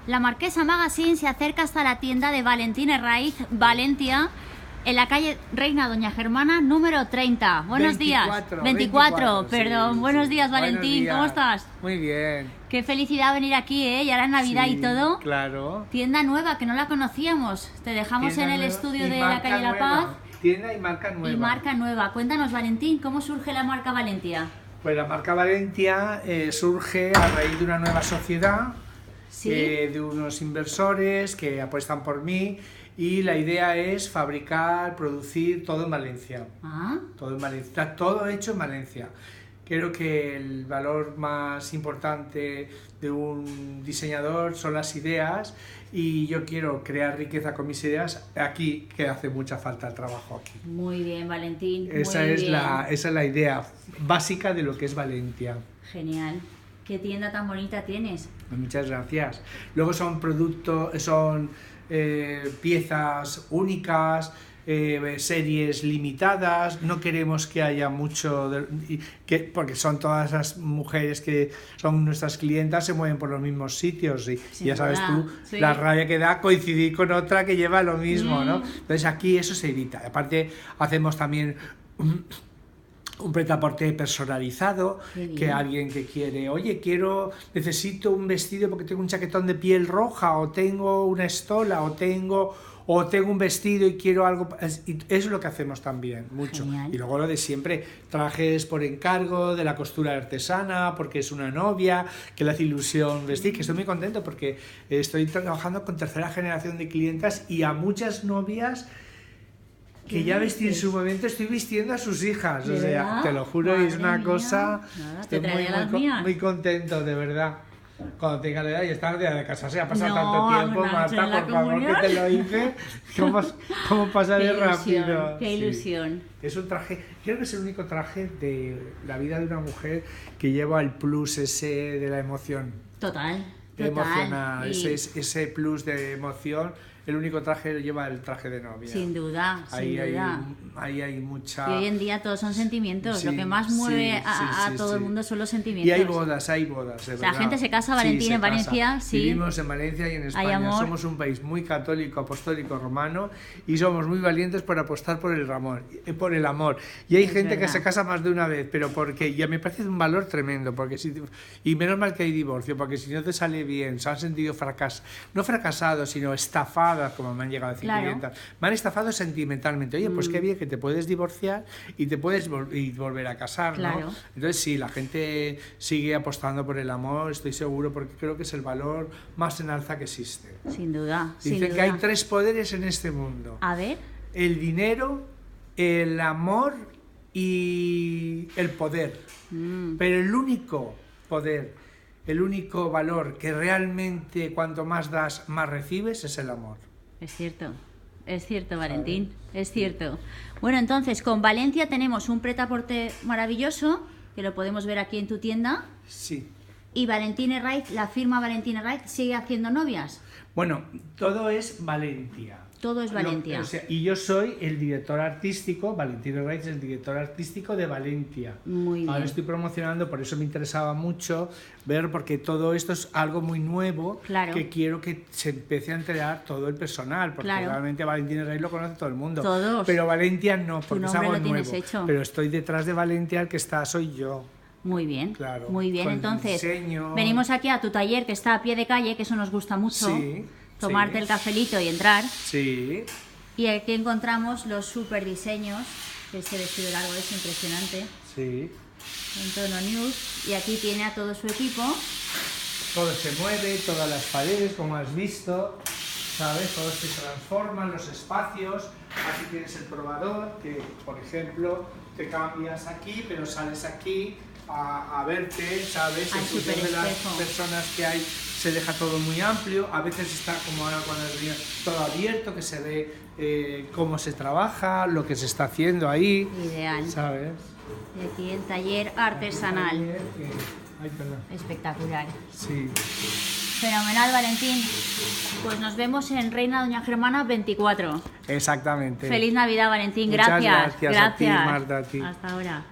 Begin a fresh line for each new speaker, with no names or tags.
La Marquesa Magazine se acerca hasta la tienda de Valentín Herraiz, Valencia, en la calle Reina Doña Germana, número 30. Buenos
24,
días. 24,
sí,
perdón.
sí.
Buenos días, Valentín.
Buenos días.
¿Cómo estás?
Muy bien.
Qué felicidad venir aquí, ¿eh? Y ahora es Navidad
Sí,
y todo.
Claro.
Tienda nueva, que no la conocíamos. Te dejamos
Tienda
en el
nueva
estudio
y
de la
marca
calle La
nueva.
Paz.
Tienda y marca nueva.
Y marca nueva. Cuéntanos, Valentín, ¿cómo surge la marca Valentia?
Pues la marca Valentia surge a raíz de una nueva sociedad,
¿Sí?
de unos inversores que apuestan por mí, y la idea es fabricar, producir todo en Valencia.
Ah,
Todo en Valencia, está todo hecho en Valencia. Creo que el valor más importante de un diseñador son las ideas, y yo quiero crear riqueza con mis ideas aquí, que hace mucha falta el trabajo aquí.
muy bien, Valentín.
Esa
muy
es
bien.
esa es la idea básica de lo que es Valencia.
Genial. ¿Qué tienda tan bonita tienes?
Muchas gracias. Luego son productos, son piezas únicas, series limitadas. No queremos que haya mucho, porque son todas las mujeres que son nuestras clientas, se mueven por los mismos sitios, y
Sin
ya sabes
duda,
tú,
sí.
la rabia que da coincidir con otra que lleva lo mismo, ¿no? Entonces aquí eso se evita. Aparte hacemos también un prêt-à-porter personalizado, que alguien que quiere, oye, necesito un vestido porque tengo un chaquetón de piel roja, o tengo una estola, o tengo un vestido y quiero algo. Y eso es lo que hacemos también, mucho.
Genial.
Y luego lo de siempre, trajes por encargo, de la costura artesana, porque es una novia, que le hace ilusión vestir, que estoy muy contento porque estoy trabajando con tercera generación de clientas, y a muchas novias que ya vestí en su momento estoy vistiendo a sus hijas,
¿De
o sea,
verdad?
te lo juro, y es
Madre
una
mía.
cosa.
Nada,
Estoy
te traeré las mías.
muy contento, de verdad. Cuando tenga la edad y estar de casarse, ha pasado
No,
tanto tiempo,
no, en
Marta,
la
por favor,
comunión.
que te lo hice. ¿Cómo pasaré
Qué ilusión,
rápido?
qué
Sí.
ilusión.
Es un traje, creo que es el único traje de la vida de una mujer que lleva el plus ese de la emoción.
Total,
De emocionar,
Y
ese plus de emoción. El único traje lo lleva el traje de novia.
sin duda, sin duda.
Ahí hay mucha.
Y hoy en día todos son sentimientos.
Sí,
Lo que más mueve
sí,
a
sí,
todo
sí.
el mundo son los sentimientos.
Y hay bodas, de
O sea,
verdad.
la gente se casa,
Sí,
Valentín,
se
en Valencia,
casa.
sí.
Vivimos en Valencia y en España.
amor.
Somos un país muy católico, apostólico, romano, y somos muy valientes por apostar por el amor. Y hay
Es
gente que
verdad.
se casa más de una vez, pero porque ya me parece un valor tremendo, y menos mal que hay divorcio, porque si no te sale bien, se han sentido no fracasados, sino estafadas, como me han llegado a decir
Claro.
clientas. Me han estafado sentimentalmente. Oye, pues qué bien que te puedes divorciar y te puedes volver a casar,
Claro.
¿no? Entonces sí, la gente sigue apostando por el amor, estoy seguro, porque creo que es el valor más en alza que existe.
Sin duda, sin
Dicen
duda.
que hay 3 poderes en este mundo:
A ver,
el dinero, el amor y el poder. Pero el único poder, el único valor que realmente cuanto más das, más recibes, es el amor.
es cierto, Valentín, es cierto. Bueno, entonces, con Valencia tenemos un prêt-à-porter maravilloso, que lo podemos ver aquí en tu tienda,
Sí.
y Valentín Herraiz, la firma Valentín Herraiz, sigue haciendo novias.
Bueno, todo es Valencia.
Todo es Valencia.
Y yo soy el director artístico, Valentín Herraiz es el director artístico de Valencia.
Muy bien.
Ahora estoy promocionando, por eso me interesaba mucho ver, porque todo esto es algo muy nuevo,
Claro.
que quiero que se empiece a enterar todo el personal, porque
Claro.
realmente Valentín Herraiz lo conoce todo el mundo.
Todos.
Pero Valencia no, porque es
nombre
algo
lo tienes
nuevo.
hecho.
Pero estoy detrás de Valencia, el que está soy yo.
Muy bien,
Claro,
muy bien.
con el
Entonces,
diseño.
venimos aquí a tu taller, que está a pie de calle, que eso nos gusta mucho.
Sí,
Tomarte
sí.
el cafelito y entrar.
Sí.
Y aquí encontramos los super diseños. Este vestido largo es impresionante.
Sí.
En tono nude. Y aquí tiene a todo su equipo.
Todo se mueve, todas las paredes, como has visto, ¿sabes? Todo se transforma, los espacios. Aquí tienes el probador, que por ejemplo te cambias aquí, pero sales aquí a verte, ¿sabes?
Al
En función de las
superespejo.
personas que hay, se deja todo muy amplio. A veces está como ahora cuando has venido, todo abierto, que se ve cómo se trabaja, lo que se está haciendo ahí,
Ideal.
¿sabes?
Y aquí el taller artesanal.
Ay, perdón.
Espectacular.
Sí.
Fenomenal, Valentín. Pues nos vemos en Reina Doña Germana 24.
Exactamente.
Feliz Navidad, Valentín.
Muchas
Gracias.
gracias a ti, Marta, a ti.
Hasta ahora.